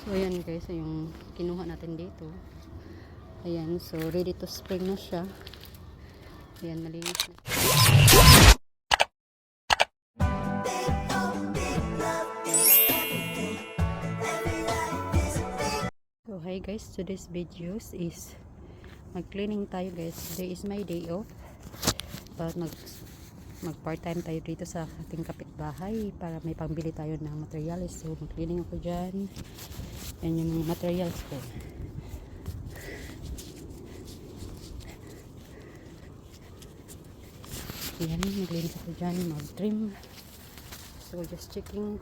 So ayan guys, yung kinuha natin dito. Ayan, so ready to spring na siya. Ayan, malinis na. So hi guys, today's videos is mag-cleaning tayo guys. Today is my day off. But mag part-time tayo dito sa ating kapitbahay para may pambili tayo ng materials. So mag-cleaning ako dyan. Yan yung mga materials ko. Yan, maglinis ako dyan, mag-trim. So just checking.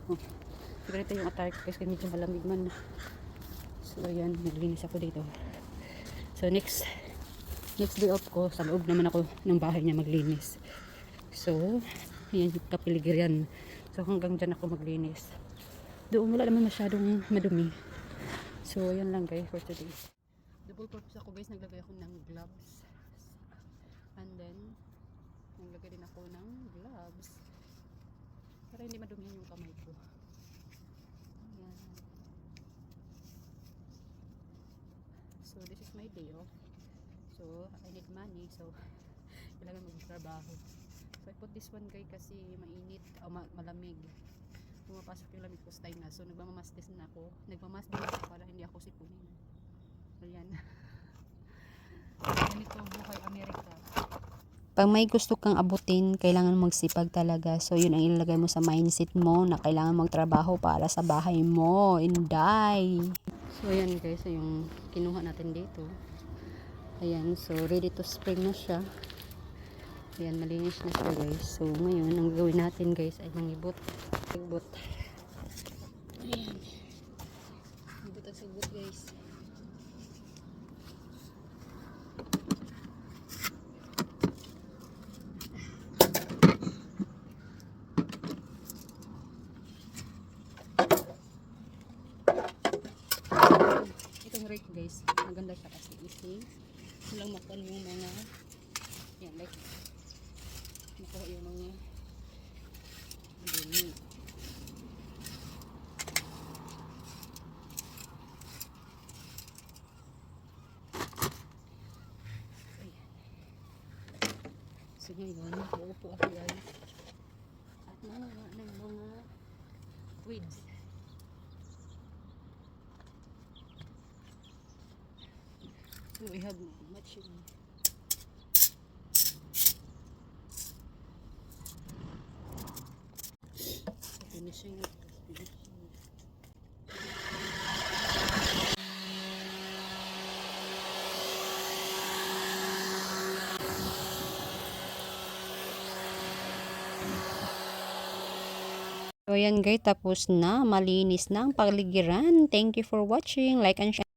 Ganito yung attire ko kasi medyo malamig man. So ayan, maglinis ako dito. So next day off ko, sa loob naman ako ng bahay niya maglinis. So ayan yung kapiligiran. So hanggang dyan ako maglinis. Doon wala naman masyadong madumi. So ayan lang guys for today. Double purpose ako guys, naglagay ako ng gloves. And then naglagay din ako ng gloves para hindi madumihan yung kamay ko. Ayan. So this is my day off. So I need money, so kailangan magtrabaho. So I put this one guys kasi mainit o malamig. Pumapasok yung lamig ko sa tainga. So nagmamamastis na ako. Nagmamask din ako para hindi ako sipunin. Ayan. Ganito buhay Amerika. Pag may gusto kang abutin, kailangan magsipag talaga. So, yun ang ilalagay mo sa mindset mo na kailangan magtrabaho para sa bahay mo. Inday! So, ayan guys, yung kinuha natin dito. Ayan, so ready to spring na siya. Ayan, malinis na siya guys. So, ngayon, ang gawin natin guys ay mangibot. Sagbot. Ayan. Mangibot ang sagbot guys. Rake guys, maganda siya kasi easy lang makuha yung mga yan like makuha yung mga dumi. So ngayon uupo ako guys at nangawa ng mga weeds. So we have much finishing. So yan guys, tapos na, malinis na ang pagligiran. Thank you for watching. Like and share.